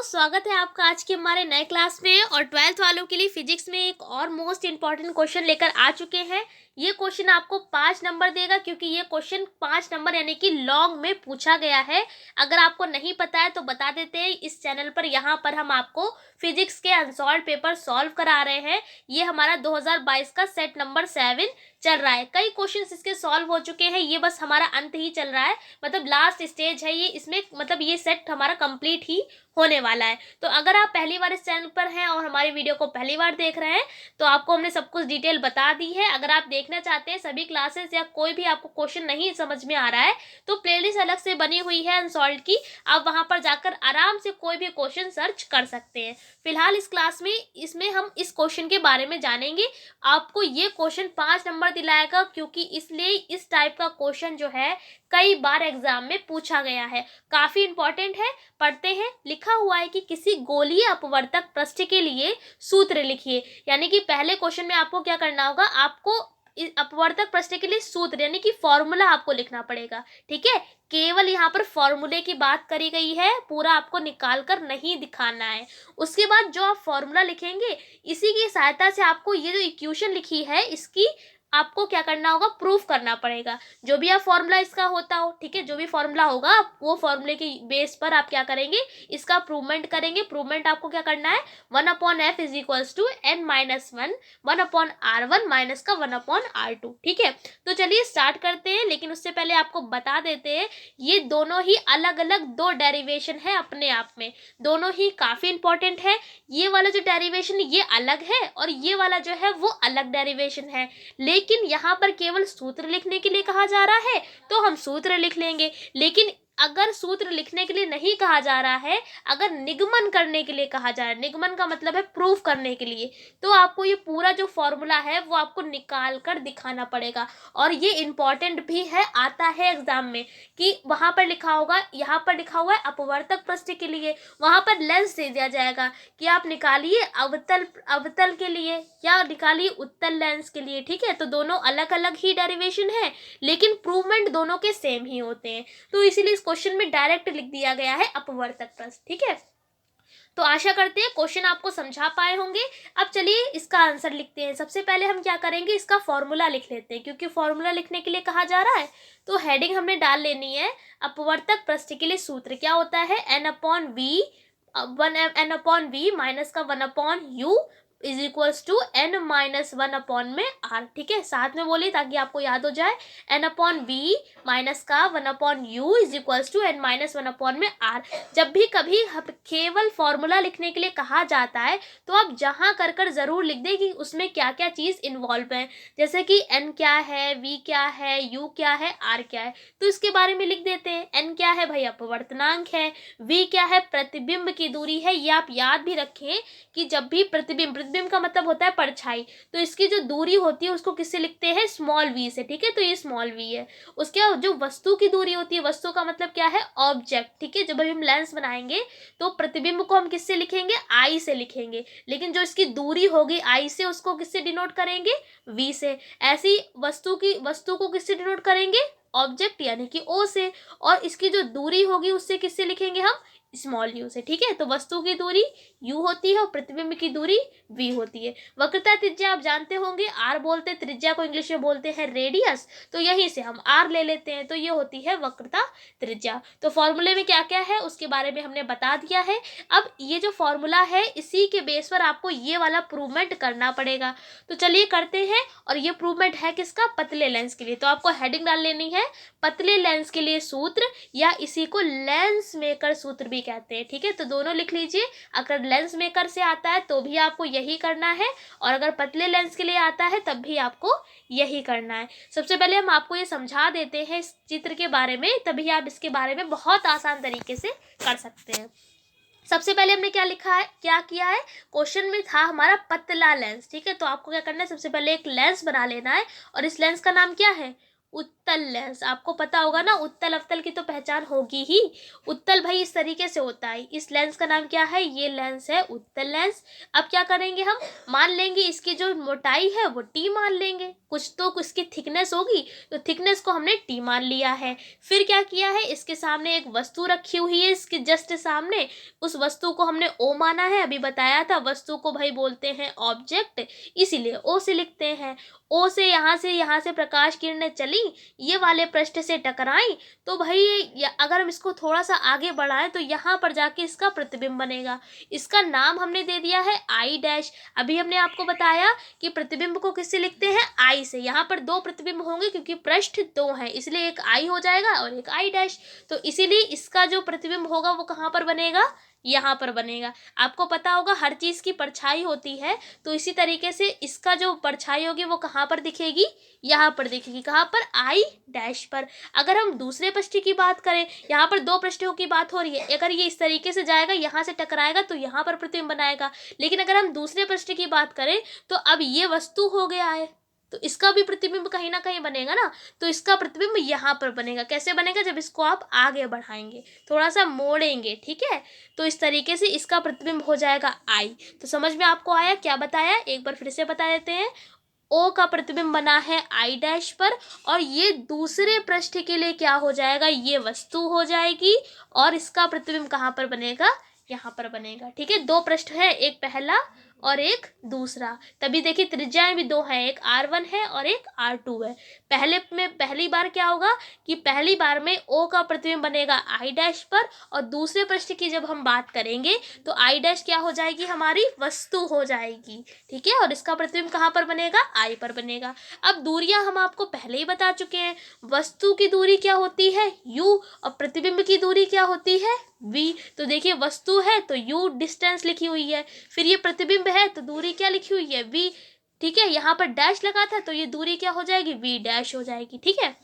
स्वागत है आपका आज के हमारे नए क्लास में। और 12th वालों के लिए फिजिक्स में एक और मोस्ट इंपॉर्टेंट क्वेश्चन लेकर आ चुके हैं। ये क्वेश्चन आपको 5 नंबर देगा, क्योंकि ये क्वेश्चन 5 नंबर यानी कि लॉन्ग में पूछा गया है। अगर आपको नहीं पता है तो बता देते हैं, इस चैनल पर यहाँ पर हम आपको फिजिक्स के अनसॉल्व पेपर सॉल्व करा रहे हैं। ये हमारा 2022 का सेट नंबर 7 चल रहा है। कई क्वेश्चंस इसके सॉल्व हो चुके हैं, ये बस हमारा अंत ही चल रहा है, मतलब लास्ट स्टेज है ये। इसमें मतलब ये सेट हमारा कंप्लीट ही होने वाला है। तो अगर आप पहली बार इस चैनल पर हैं और हमारी वीडियो को पहली बार देख रहे हैं तो आपको हमने सब कुछ डिटेल बता दी है। अगर आप देखना चाहते हैं सभी क्लासेस या कोई भी आपको क्वेश्चन नहीं समझ में आ रहा है तो प्लेलिस्ट अलग से बनी हुई है अनसॉल्व की, आप वहां पर जाकर आराम से कोई भी क्वेश्चन सर्च कर सकते हैं। फिलहाल इस क्लास में इसमें हम इस क्वेश्चन के बारे में जानेंगे। आपको ये क्वेश्चन 5 नंबर दिलाएगा, क्योंकि इसलिए इस टाइप का क्वेश्चन जो है कई बार एग्जाम में पूछा गया है, काफी इंपॉर्टेंट है। पढ़ते हैं। लिखा हुआ है कि किसी गोलीय अपवर्तक पृष्ठ के लिए सूत्र लिखिए। यानी कि पहले क्वेश्चन में आपको क्या करना होगा, आपको इस अपवर्तक पृष्ठ के लिए सूत्र यानी कि फॉर्मूला आपको लिखना पड़ेगा। ठीक है, केवल यहाँ पर फॉर्मूले की बात करी गई है, पूरा आपको निकाल कर नहीं दिखाना है। उसके बाद जो आप फॉर्मूला लिखेंगे, इसी की सहायता से आपको ये जो इक्वेशन लिखी है इसकी आपको क्या करना होगा, प्रूफ करना पड़ेगा। जो भी आप फॉर्मूला इसका होता हो, ठीक है, जो भी फॉर्मूला होगा आप वो फॉर्मूले के बेस पर आप क्या करेंगे, इसका प्रूवमेंट करेंगे। प्रूवमेंट आपको क्या करना है, 1/f is equals to n minus 1 1/r1 minus का 1/r2। ठीक है, तो चलिए स्टार्ट करते हैं। लेकिन उससे पहले आपको बता देते हैं, ये दोनों ही अलग अलग दो डेरिवेशन है अपने आप में, दोनों ही काफी इंपॉर्टेंट है। ये वाला जो डेरिवेशन ये अलग है और ये वाला जो है वो अलग डेरिवेशन है। लेकिन यहाँ पर केवल सूत्र लिखने के लिए कहा जा रहा है तो हम सूत्र लिख लेंगे। लेकिन अगर सूत्र लिखने के लिए नहीं कहा जा रहा है, अगर निगमन करने के लिए कहा जा रहा है, निगमन का मतलब है प्रूफ करने के लिए, तो आपको ये पूरा जो फॉर्मूला है वो आपको निकाल कर दिखाना पड़ेगा। और ये इंपॉर्टेंट भी है, आता है एग्जाम में कि वहां पर लिखा होगा, यहाँ पर लिखा हुआ है अपवर्तक पृष्ठ के लिए, वहां पर लेंस दे दिया जाएगा कि आप निकालिए अवतल अवतल के लिए या निकालिए उत्तल लेंस के लिए। ठीक है, तो दोनों अलग अलग ही डेरिवेशन है, लेकिन प्रूवमेंट दोनों के सेम ही होते हैं। तो इसीलिए इस क्वेश्चन में डायरेक्ट लिख दिया गया है अपवर्तक पृष्ठ। ठीक है, तो आशा करते हैं क्वेश्चन आपको समझा पाए होंगे। अब चलिए इसका आंसर लिखते हैं। सबसे पहले हम क्या करेंगे, इसका फॉर्मूला लिख लेते हैं, क्योंकि फॉर्मूला लिखने के लिए कहा जा रहा है। तो हेडिंग हमने डाल लेनी है, अपवर्तक पृष्ठ के लिए सूत्र क्या होता है, n/v माइनस का 1/u is equals to n minus 1 में r। ठीक है, साथ में बोलिए ताकि आपको याद हो जाए, n/v माइनस का 1/u is equals to n minus 1 में r। जब भी कभी केवल फॉर्मूला लिखने के लिए कहा जाता है तो आप जहां कर कर जरूर लिख दें कि उसमें क्या क्या चीज इन्वॉल्व है, जैसे कि n क्या है, v क्या है, u क्या है, r क्या है, तो इसके बारे में लिख देते हैं। n क्या है भाई, अपवर्तनांक है। v क्या है, प्रतिबिंब की दूरी है। ये आप याद भी रखें कि जब भी प्रतिबिंब का मतलब होता है परछाई, तो इसकी जो दूरी होती है उसको किससे लिखते हैं, स्मॉल v से। ठीक है, तो ये स्मॉल v है। उसके जो वस्तु की दूरी होती है, वस्तु का मतलब क्या है, ऑब्जेक्ट। ठीक है, जब हम लेंस बनाएंगे तो प्रतिबिंब को हम किससे लिखेंगे, आई से लिखेंगे, लेकिन जो इसकी दूरी होगी आई से उसको किससे डिनोट करेंगे, v से। ऐसी वस्तु को किससे डिनोट करेंगे, ऑब्जेक्ट यानी कि o से। और इसकी जो दूरी होगी उससे किससे लिखेंगे हम, स्मॉल u से। ठीक है, तो वस्तु की दूरी u होती है और प्रतिबिंब की दूरी v होती है। वक्रता त्रिज्या आप जानते होंगे, r बोलते हैं, त्रिज्या को इंग्लिश में बोलते हैं रेडियस, तो यहीं से हम r ले लेते हैं, तो ये होती है वक्रता त्रिज्या। तो फॉर्मूले में क्या क्या है उसके बारे में हमने बता दिया है। अब ये जो फॉर्मूला है इसी के बेस पर आपको ये वाला प्रूवमेंट करना पड़ेगा। तो चलिए करते हैं। और ये प्रूवमेंट है किसका, पतले लेंस के लिए। तो आपको हेडिंग डाल लेनी है, पतले लेंस के लिए सूत्र, या इसी को लेंस मेकर सूत्र भी कहते हैं। ठीक है, तो दोनों लिख लीजिए। अगर लेंस मेकर से आता है तो भी आपको यही करना है, और अगर पतले लेंस के लिए आता है तब भी आपको यही करना है। सबसे पहले हम आपको ये समझा देते हैं इस चित्र के बारे में, तभी आप इसके बारे में बहुत आसान तरीके से कर सकते हैं। सबसे पहले हमने क्या लिखा है, क्या किया है, क्वेश्चन में था हमारा पतला लेंस। ठीक है, तो आपको क्या करना है, सबसे पहले एक लेंस बना लेना है, और इस लेंस का नाम क्या है, उत्तल लेंस। आपको पता होगा ना, उत्तल अवतल की तो पहचान होगी ही। उत्तल भाई इस तरीके से होता है। इस लेंस का नाम क्या है? ये लेंस है उत्तल लेंस। अब क्या करेंगे हम? मान लेंगे इसकी जो मोटाई है वो टी मान लेंगे, कुछ तो इसकी थिकनेस होगी, तो थिकनेस को हमने टी मान लिया है। फिर क्या किया है? इसके सामने एक वस्तु रखी हुई है, इसके जस्ट सामने, उस वस्तु को हमने ओ माना है। अभी बताया था वस्तु को भाई बोलते हैं ऑब्जेक्ट, इसीलिए ओ से लिखते हैं। ओ से यहाँ से प्रकाश किरणें चली, ये वाले पृष्ठ से टकराई, तो भाई अगर हम इसको थोड़ा सा आगे बढ़ाएं तो यहाँ पर जाके इसका प्रतिबिंब बनेगा। इसका नाम हमने दे दिया है आई डैश। अभी हमने आपको बताया कि प्रतिबिंब को किससे लिखते हैं? आई से। यहाँ पर दो प्रतिबिंब होंगे क्योंकि पृष्ठ दो हैं, इसलिए एक आई हो जाएगा और एक आई डैश। तो इसीलिए इसका जो प्रतिबिंब होगा वो कहाँ पर बनेगा? यहाँ पर बनेगा। आपको पता होगा हर चीज की परछाई होती है, तो इसी तरीके से इसका जो परछाई होगी वो कहाँ पर दिखेगी? यहाँ पर दिखेगी। कहाँ पर? आई डैश पर। अगर हम दूसरे पृष्ठ की बात करें, यहाँ पर दो पृष्ठों की बात हो रही है, अगर ये इस तरीके से जाएगा, यहाँ से टकराएगा तो यहाँ पर प्रतिबिंब बनाएगा। लेकिन अगर हम दूसरे पृष्ठ की बात करें तो अब ये वस्तु हो गया है, तो इसका भी प्रतिबिंब कहीं ना कहीं बनेगा ना, तो इसका प्रतिबिंब यहाँ पर बनेगा। कैसे बनेगा? जब इसको आप आगे बढ़ाएंगे, थोड़ा सा मोड़ेंगे, ठीक है, तो इस तरीके से इसका प्रतिबिंब हो जाएगा आई। तो समझ में आपको आया? क्या बताया, एक बार फिर से बता देते हैं। ओ का प्रतिबिंब बना है आई डैश पर, और ये दूसरे पृष्ठ के लिए क्या हो जाएगा? ये वस्तु हो जाएगी, और इसका प्रतिबिंब कहाँ पर बनेगा? यहाँ पर बनेगा। ठीक है, दो पृष्ठ है, एक पहला और एक दूसरा। तभी देखिए त्रिज्याएं भी दो हैं, एक R1 है और एक R2 है। पहले में पहली बार क्या होगा कि पहली बार में O का प्रतिबिंब बनेगा आई डैश पर, और दूसरे पृष्ठ की जब हम बात करेंगे तो आई डैश क्या हो जाएगी? हमारी वस्तु हो जाएगी। ठीक है, और इसका प्रतिबिंब कहाँ पर बनेगा? आई पर बनेगा। अब दूरियां हम आपको पहले ही बता चुके हैं। वस्तु की दूरी क्या होती है? U, और प्रतिबिंब की दूरी क्या होती है? V। तो देखिए वस्तु है तो U डिस्टेंस लिखी हुई है, फिर ये प्रतिबिंब है तो दूरी क्या लिखी हुई है? V। ठीक है, यहाँ पर डैश लगा था तो ये दूरी क्या हो जाएगी? V डैश हो जाएगी। ठीक है,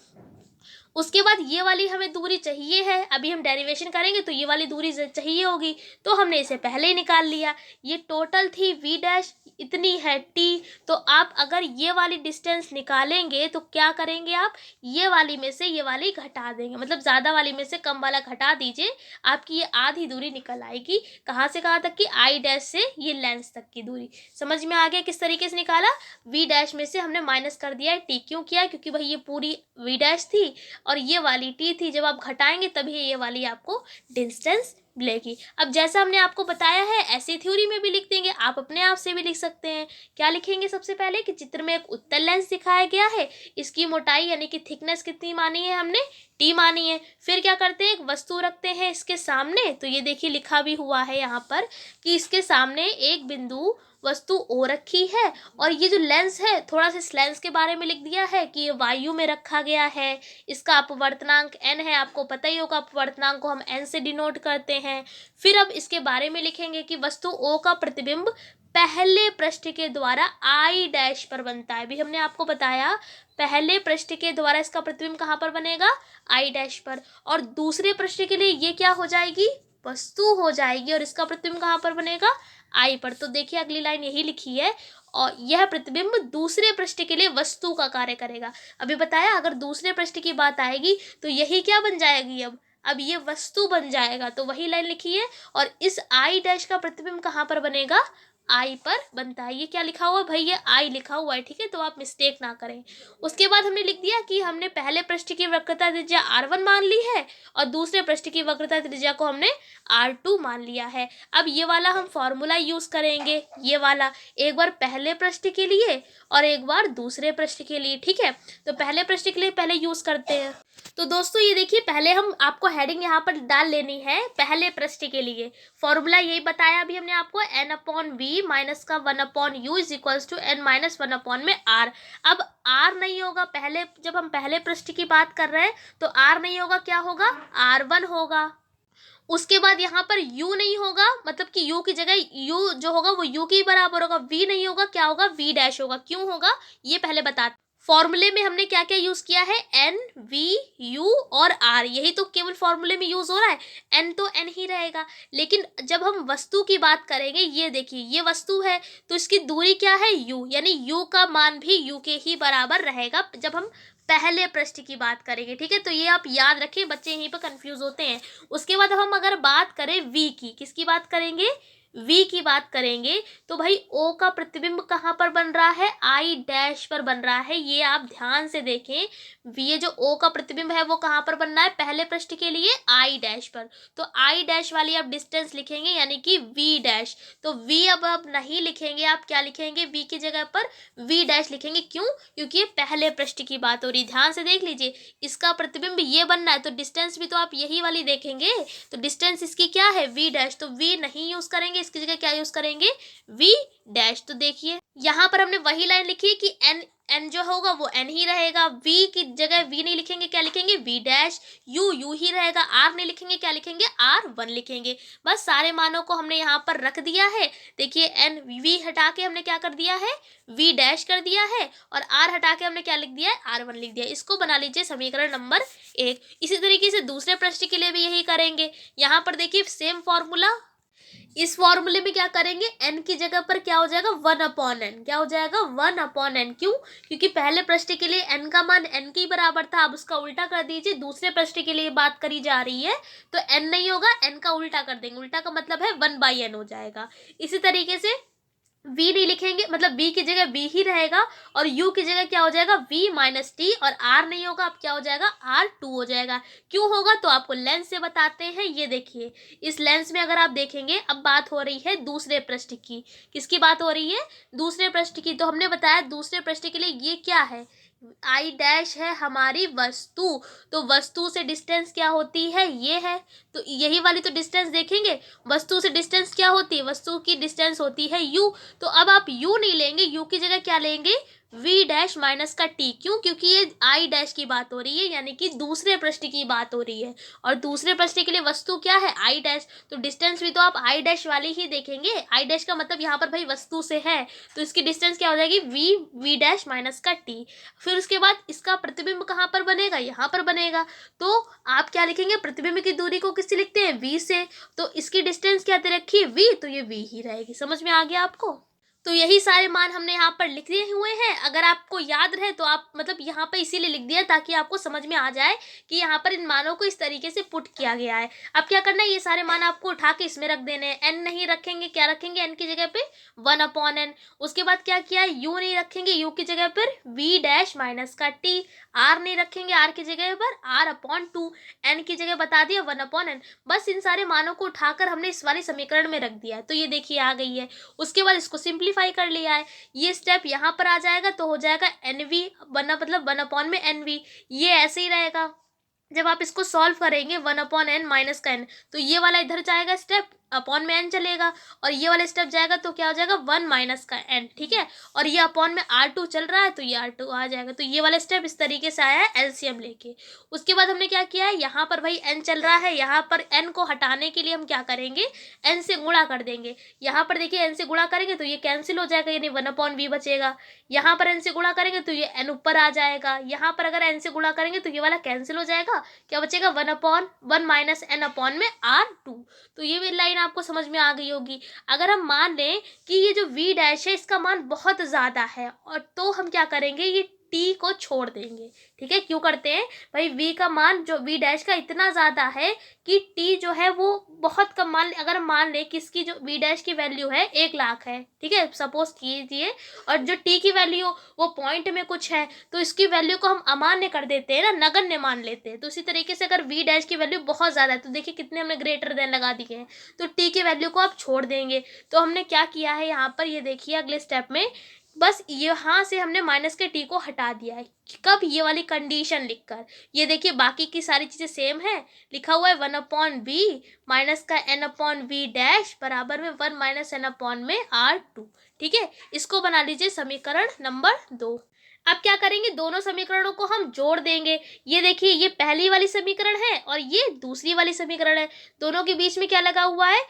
उसके बाद ये वाली हमें दूरी चाहिए है, अभी हम डेरिवेशन करेंगे तो ये वाली दूरी चाहिए होगी, तो हमने इसे पहले ही निकाल लिया। ये टोटल थी V डैश, इतनी है T। तो आप अगर ये वाली डिस्टेंस निकालेंगे तो क्या करेंगे आप? ये वाली में से ये वाली घटा देंगे, मतलब ज़्यादा वाली में से कम वाला घटा दीजिए, आपकी ये आधी दूरी निकल आएगी। कहाँ से कहाँ तक की? आई डैश से ये लेंस तक की दूरी। समझ में आ गया किस तरीके से निकाला? V डैश में से हमने माइनस कर दिया है T। क्यों किया? क्योंकि भाई ये पूरी V डैश थी और ये वाली टी थी, जब आप घटाएंगे तभी ये वाली आपको डिस्टेंस मिलेगी। अब जैसा हमने आपको बताया है ऐसे थ्योरी में भी लिख देंगे, आप अपने आप से भी लिख सकते हैं। क्या लिखेंगे? सबसे पहले कि चित्र में एक उत्तल लेंस दिखाया गया है, इसकी मोटाई यानी कि थिकनेस कितनी मानी है हमने? टी मानी है। फिर क्या करते हैं? एक वस्तु रखते हैं इसके सामने, तो ये देखिए लिखा भी हुआ है यहाँ पर कि इसके सामने एक बिंदु वस्तु ओ रखी है, और ये जो लेंस है, थोड़ा सा इस लेंस के बारे में लिख दिया है कि ये वायु में रखा गया है, इसका अपवर्तनांक n है, आपको पता ही होगा अपवर्तनांक को हम n से डिनोट करते हैं। फिर अब इसके बारे में लिखेंगे कि वस्तु O का प्रतिबिंब पहले पृष्ठ के द्वारा आई डैश पर बनता है। भी हमने आपको बताया पहले पृष्ठ के द्वारा इसका प्रतिबिंब कहाँ पर बनेगा? आई डैश पर। और दूसरे पृष्ठ के लिए ये क्या हो जाएगी? वस्तु हो जाएगी, और इसका प्रतिबिंब कहाँ पर बनेगा? आई पर। तो देखिए अगली लाइन यही लिखी है, और यह प्रतिबिंब दूसरे पृष्ठ के लिए वस्तु का कार्य करेगा। अभी बताया अगर दूसरे पृष्ठ की बात आएगी तो यही क्या बन जाएगी? अब ये वस्तु बन जाएगा, तो वही लाइन लिखी है, और इस आई डैश का प्रतिबिंब कहाँ पर बनेगा? आई पर बनता है। ये क्या लिखा हुआ है भाई? ये आई लिखा हुआ है, ठीक है, तो आप मिस्टेक ना करें। उसके बाद हमने लिख दिया कि हमने पहले पृष्ठ की वक्रता त्रिज्या R1 मान ली है, और दूसरे पृष्ठ की वक्रता त्रिज्या को हमने R2 मान लिया है। अब ये वाला हम फॉर्मूला यूज करेंगे, ये वाला एक बार पहले पृष्ठ के लिए और एक बार दूसरे पृष्ठ के लिए। ठीक है, तो पहले पृष्ठ के लिए पहले यूज करते हैं। तो दोस्तों ये देखिए, पहले हम आपको हेडिंग यहाँ पर डाल लेनी है पहले पृष्ठ के लिए। फॉर्मूला यही बताया अभी हमने आपको, n/v माइनस का 1/u is equals to n minus 1/में r। अब r नहीं होगा, पहले जब हम पहले पृष्ठ की बात कर रहे हैं तो r नहीं होगा, क्या होगा? R1 होगा। उसके बाद यहाँ पर u नहीं होगा, मतलब कि u की जगह u जो होगा वो u के बराबर होगा। v नहीं होगा, क्या होगा? v डैश होगा। क्यों होगा ये पहले बता। फॉर्मूले में हमने क्या क्या यूज किया है? n, v, u और r, यही तो केवल फॉर्मूले में यूज हो रहा है। n तो n ही रहेगा, लेकिन जब हम वस्तु की बात करेंगे, ये देखिए ये वस्तु है तो इसकी दूरी क्या है? u, यानी u का मान भी u के ही बराबर रहेगा जब हम पहले पृष्ठ की बात करेंगे, ठीक है। तो ये आप याद रखिए, बच्चे यहीं पर कंफ्यूज होते हैं। उसके बाद हम अगर बात करें वी की, किसकी बात करेंगे, वी की बात करेंगे, तो भाई ओ का प्रतिबिंब कहाँ पर बन रहा है, आई डैश पर बन रहा है। ये आप ध्यान से देखें, ये जो ओ का प्रतिबिंब है वो कहाँ पर बन रहा है, पहले पृष्ठ के लिए आई डैश पर। तो आई डैश वाली आप डिस्टेंस लिखेंगे यानी कि वी डैश। तो वी अब आप नहीं लिखेंगे, आप क्या लिखेंगे, वी की जगह पर वी डैश लिखेंगे। क्यों, क्योंकि ये पहले पृष्ठ की बात हो रही। ध्यान से देख लीजिए, इसका प्रतिबिंब ये बनना है तो डिस्टेंस भी तो आप यही वाली देखेंगे। तो डिस्टेंस इसकी क्या है, वी डैश। तो वी नहीं यूज करेंगे, इसकी जगह क्या यूज करेंगे, वी डैश। तो देखिए यहाँ पर हमने वही लाइन लिखी है कि एन, एन जो होगा वो एन ही रहेगा। वी की जगह वी नहीं लिखेंगे, क्या लिखेंगे, वी डैश। यू यू ही रहेगा। आर नहीं लिखेंगे, क्या लिखेंगे, आर वन लिखेंगे। बस सारे मानों को हमने यहाँ पर रख दिया है। देखिए एन वी हटा के हमने क्या कर दिया है, वी डैश कर दिया है, और आर हटा के हमने क्या लिख दिया है, आर वन लिख दिया। इसको बना लीजिए समीकरण नंबर 1। इसी तरीके से दूसरे प्रश्न के लिए भी यही करेंगे। यहाँ पर देखिए सेम फॉर्मूला, इस फॉर्मूले में क्या करेंगे, n की जगह पर क्या हो जाएगा, 1/n। क्या हो जाएगा, 1/n। क्यों, क्योंकि पहले प्रश्न के लिए n का मान n के बराबर था। अब उसका उल्टा कर दीजिए, दूसरे प्रश्न के लिए बात करी जा रही है तो n नहीं होगा, n का उल्टा कर देंगे। उल्टा का मतलब है 1/n हो जाएगा। इसी तरीके से v नहीं लिखेंगे, मतलब b की जगह b ही रहेगा, और u की जगह क्या हो जाएगा, v माइनस टी, और r नहीं होगा, अब क्या हो जाएगा, r2 हो जाएगा। क्यों होगा, तो आपको लेंस से बताते हैं। ये देखिए इस लेंस में अगर आप देखेंगे, अब बात हो रही है दूसरे पृष्ठ की। किसकी बात हो रही है, दूसरे पृष्ठ की। तो हमने बताया दूसरे पृष्ठ के लिए ये क्या है, आई डैश है हमारी वस्तु। तो वस्तु से डिस्टेंस क्या होती है, ये है। तो यही वाली तो डिस्टेंस देखेंगे, वस्तु से डिस्टेंस क्या होती है, वस्तु की डिस्टेंस होती है u। तो अब आप u नहीं लेंगे, u की जगह क्या लेंगे, v डैश माइनस का t। क्यों, क्योंकि ये i डैश की बात हो रही है, यानी कि दूसरे पृष्ठ की बात हो रही है, और दूसरे पृष्ठ के लिए वस्तु क्या है, i डैश। तो डिस्टेंस भी तो आप i डैश वाली ही देखेंगे। i डैश का मतलब यहाँ पर भाई वस्तु से है, तो इसकी डिस्टेंस क्या हो जाएगी, v डैश माइनस का t। फिर उसके बाद इसका प्रतिबिंब कहाँ पर बनेगा, यहाँ पर बनेगा। तो आप क्या लिखेंगे, प्रतिबिंब की दूरी को किससे लिखते हैं, v से। तो इसकी डिस्टेंस क्या दे रखी है, v, तो ये v ही रहेगी। समझ में आ गया आपको। तो यही सारे मान हमने यहाँ पर लिख दिए हुए हैं। अगर आपको याद रहे तो आप मतलब यहाँ पर इसीलिए लिख दिया ताकि आपको समझ में आ जाए कि यहाँ पर इन मानों को इस तरीके से पुट किया गया है। अब क्या करना है, ये सारे मान आपको उठा के इसमें रख देने हैं। n नहीं रखेंगे, क्या रखेंगे, n की जगह पे 1/n। उसके बाद क्या किया है, u नहीं रखेंगे, u की जगह पर v डैश माइनस का t। r नहीं रखेंगे, r की जगह पर r/2। n की जगह बता दिया 1/n। बस इन सारे मानों को उठाकर हमने इस वाले समीकरण में रख दिया है। तो ये देखिए आ गई है। उसके बाद इसको सिंप्लीफाई कर लिया है, ये स्टेप यहाँ पर आ जाएगा तो हो जाएगा NV बना, मतलब 1/n में NV। ये ऐसे ही रहेगा। जब आप इसको सॉल्व करेंगे 1/n माइनस का n, तो ये वाला इधर जाएगा स्टेप, अपॉन में n चलेगा, और ये वाला स्टेप जाएगा तो क्या हो जाएगा 1 माइनस का n, ठीक है। और ये अपॉन में r2 चल रहा है तो ये r2 आ जाएगा। तो ये वाला स्टेप इस तरीके से आया है एलसीएम लेके। उसके बाद हमने क्या किया है, यहाँ पर भाई n चल रहा है, यहाँ पर n को हटाने के लिए हम क्या करेंगे, n से गुणा कर देंगे। यहाँ पर देखिए n से गुणा करेंगे तो ये कैंसिल हो जाएगा, यानी 1/v बचेगा। यहाँ पर n से गुणा करेंगे तो ये n ऊपर आ जाएगा। यहाँ पर अगर n से गुणा करेंगे तो ये वाला कैंसिल हो जाएगा, क्या बचेगा 1/1 माइनस n अपॉन में r2। तो ये भी लाइन आपको समझ में आ गई होगी। अगर हम मान लें कि ये जो v डैश है इसका मान बहुत ज़्यादा है, और तो हम क्या करेंगे, ये t को छोड़ देंगे, ठीक है। क्यों करते हैं भाई, v का मान जो v डैश का इतना ज़्यादा है कि t जो है वो बहुत कम। अगर मान लें कि इसकी जो v डैश की वैल्यू है 1 लाख है, ठीक है, सपोज कीजिए, और जो t की वैल्यू वो पॉइंट में कुछ है, तो इसकी वैल्यू को हम अमान्य कर देते हैं ना, नगण्य मान लेते हैं। तो इसी तरीके से अगर v डैश की वैल्यू बहुत ज़्यादा है तो देखिए कितने हमने ग्रेटर देन लगा दिए हैं, तो t की वैल्यू को आप छोड़ देंगे। तो हमने क्या किया है यहाँ पर, ये देखिए अगले स्टेप में, बस यहाँ से हमने माइनस के t को हटा दिया है। कब, ये वाली कंडीशन लिखकर। ये देखिए बाकी की सारी चीज़ें सेम है, लिखा हुआ है 1/v माइनस का n/v डैश बराबर में 1 माइनस n अपॉन में r2, ठीक है। इसको बना लीजिए समीकरण नंबर 2। अब क्या करेंगे, दोनों समीकरणों को हम जोड़ देंगे। ये देखिए ये पहली वाली समीकरण है और ये दूसरी वाली समीकरण है, दोनों के बीच में क्या लगा हुआ है,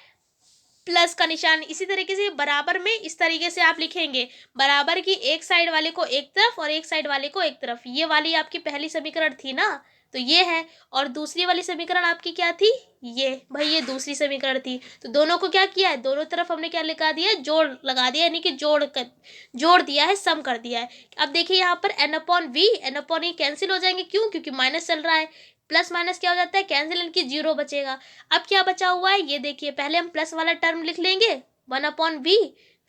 प्लस का निशान। इसी तरीके से बराबर में इस तरीके से आप लिखेंगे, बराबर की एक साइड वाले को एक तरफ और एक साइड वाले को एक तरफ। ये वाली आपकी पहली समीकरण थी ना, तो ये है। और दूसरी वाली समीकरण आपकी क्या थी, ये भाई ये दूसरी समीकरण थी। तो दोनों को क्या किया है, दोनों तरफ हमने क्या लगा दिया है, जोड़ लगा दिया, यानी कि जोड़ दिया है, सम कर दिया है। अब देखिए यहाँ पर n upon v, n upon e cancel हो जाएंगे, क्यों, क्योंकि माइनस चल रहा है, प्लस माइनस क्या हो जाता है, कैंसिल, इनकी जीरो बचेगा। अब क्या बचा हुआ है, ये देखिए, पहले हम प्लस वाला टर्म लिख लेंगे 1/v,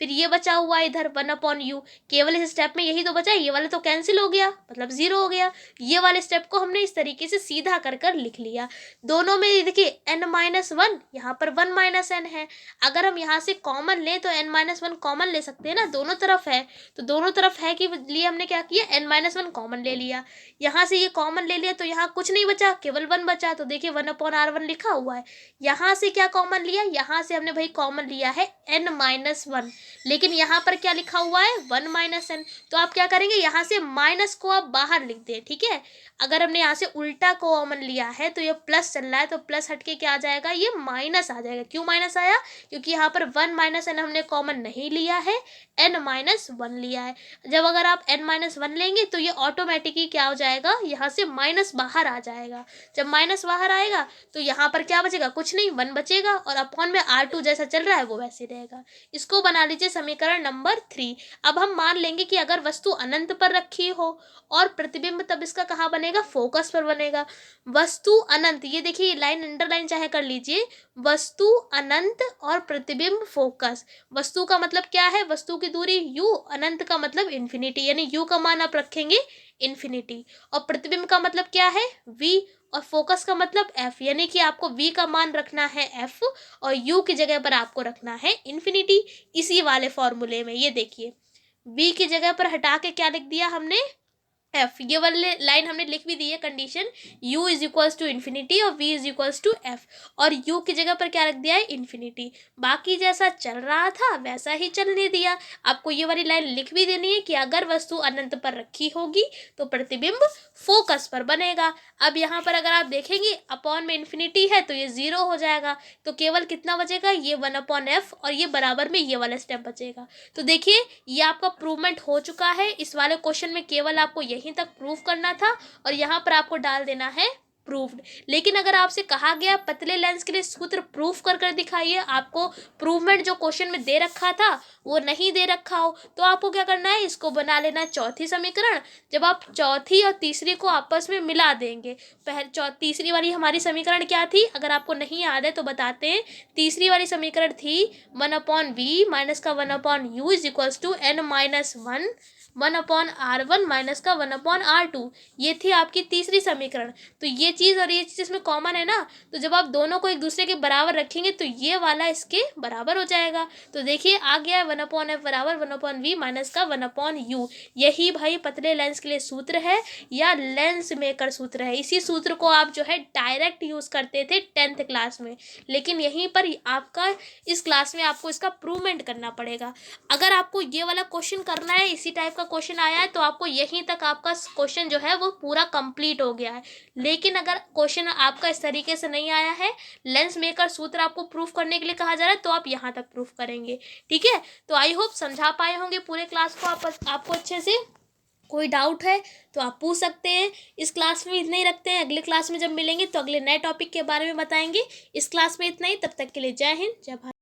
फिर ये बचा हुआ है इधर 1/u। केवल इस स्टेप में यही तो बचा है, ये वाला तो कैंसिल हो गया, मतलब जीरो हो गया। ये वाले स्टेप को हमने इस तरीके से सीधा कर कर लिख लिया। दोनों में देखिए n-1, यहाँ पर 1 - n है। अगर हम यहाँ से कॉमन लें तो n-1 कॉमन ले सकते हैं ना, दोनों तरफ है। तो दोनों तरफ है कि लिए हमने क्या किया, n-1 कॉमन ले लिया। यहाँ से ये कॉमन ले लिया तो यहाँ कुछ नहीं बचा, केवल 1 बचा। तो देखिए 1/r1 लिखा हुआ है। यहाँ से क्या कॉमन लिया, यहाँ से हमने भाई कॉमन लिया है n-1, लेकिन यहाँ पर क्या लिखा हुआ है 1 - n। तो आप क्या करेंगे, यहाँ से माइनस को आप बाहर लिख दें, ठीक है। अगर हमने यहाँ से उल्टा कॉमन लिया है तो ये प्लस चल रहा है, तो प्लस हटके क्या आ जाएगा, ये माइनस आ जाएगा। क्यों माइनस आया, क्योंकि यहाँ पर 1 - n हमने कॉमन नहीं लिया है, n-1 लिया है। जब अगर आप n-1 लेंगे तो ये ऑटोमेटिकली क्या हो जाएगा, यहाँ से माइनस बाहर आ जाएगा। जब माइनस बाहर आएगा तो यहाँ पर क्या बचेगा, कुछ नहीं, 1 बचेगा, और अपॉन में r2 जैसा चल रहा है वो वैसे रहेगा। इसको बना लीजिए समीकरण नंबर 3। अब हम मान लेंगे कि अगर वस्तु अनंत पर रखी हो और प्रतिबिंब, तब इसका कहाँ बनेगा, फोकस पर बनेगा। वस्तु अनंत, ये देखिए ये लाइन अंडरलाइन चाहे कर लीजिए, वस्तु अनंत और प्रतिबिंब फोकस। वस्तु का मतलब क्या है, वस्तु की दूरी u, अनंत का मतलब इन्फिनिटी, यानी u का मान आप रखेंगे इन्फिनिटी, और प्रतिबिंब का मतलब क्या है v, और फोकस का मतलब f, यानी कि आपको v का मान रखना है f और u की जगह पर आपको रखना है इन्फिनिटी। इसी वाले फॉर्मूले में ये देखिए v की जगह पर हटा के क्या लिख दिया हमने f, ये वाले लाइन हमने लिख भी दी है condition, u is equals to infinity और v is equals to f, और u की जगह पर क्या रख दिया है, इन्फिनिटी। बाकी जैसा चल रहा था वैसा ही चलने दिया। आपको ये वाली लाइन लिख भी देनी है कि अगर वस्तु अनंत पर रखी होगी तो प्रतिबिंब फोकस पर बनेगा। अब यहाँ पर अगर आप देखेंगे अपॉन में इन्फिनिटी है तो ये 0 हो जाएगा, तो केवल कितना बचेगा, ये 1/f, और ये बराबर में ये वाला स्टेप बचेगा। तो देखिए ये आपका प्रूवमेंट हो चुका है। इस वाले क्वेश्चन में केवल आपको यहीं तक प्रूव करना था और यहाँ पर आपको डाल देना है प्रूव्ड। लेकिन अगर आपसे कहा गया पतले लेंस के लिए सूत्र प्रूफ कर कर दिखाइए, आपको प्रूवमेंट जो क्वेश्चन में दे रखा था वो नहीं दे रखा हो, तो आपको क्या करना है, इसको बना लेना है चौथी समीकरण। जब आप चौथी और तीसरी को आपस में मिला देंगे, तीसरी वाली हमारी समीकरण क्या थी, अगर आपको नहीं याद है तो बताते हैं। तीसरी वाली समीकरण थी 1/v माइनस का 1/u is equals to n-1, 1/r1 minus का 1/r2, ये थी आपकी तीसरी समीकरण। तो ये चीज़ और ये चीज़ इसमें कॉमन है ना, तो जब आप दोनों को एक दूसरे के बराबर रखेंगे तो ये वाला इसके बराबर हो जाएगा। तो देखिए आ गया है 1/f बराबर 1/v माइनस का 1/u। यही भाई पतले लेंस के लिए सूत्र है या लेंस मेकर सूत्र है। इसी सूत्र को आप जो है डायरेक्ट यूज़ करते थे 10th क्लास में, लेकिन यहीं पर आपका इस क्लास में आपको इसका प्रूवमेंट करना पड़ेगा। अगर आपको ये वाला क्वेश्चन करना है, इसी टाइप का क्वेश्चन आया है, तो आपको यहीं तक आपका क्वेश्चन जो है वो पूरा कंप्लीट हो गया है। लेकिन अगर क्वेश्चन आपका इस तरीके से नहीं आया है, लेंस मेकर सूत्र आपको प्रूफ करने के लिए कहा जा रहा है, तो आप यहाँ तक प्रूफ करेंगे, ठीक है। तो आई होप समझा पाए होंगे पूरे क्लास को आपको अच्छे से। कोई डाउट है तो आप पूछ सकते हैं। इस क्लास में इतना ही रखते हैं, अगले क्लास में जब मिलेंगे तो अगले नए टॉपिक के बारे में बताएंगे। इस क्लास में इतना ही, तब तक के लिए जय हिंद, जय भारत।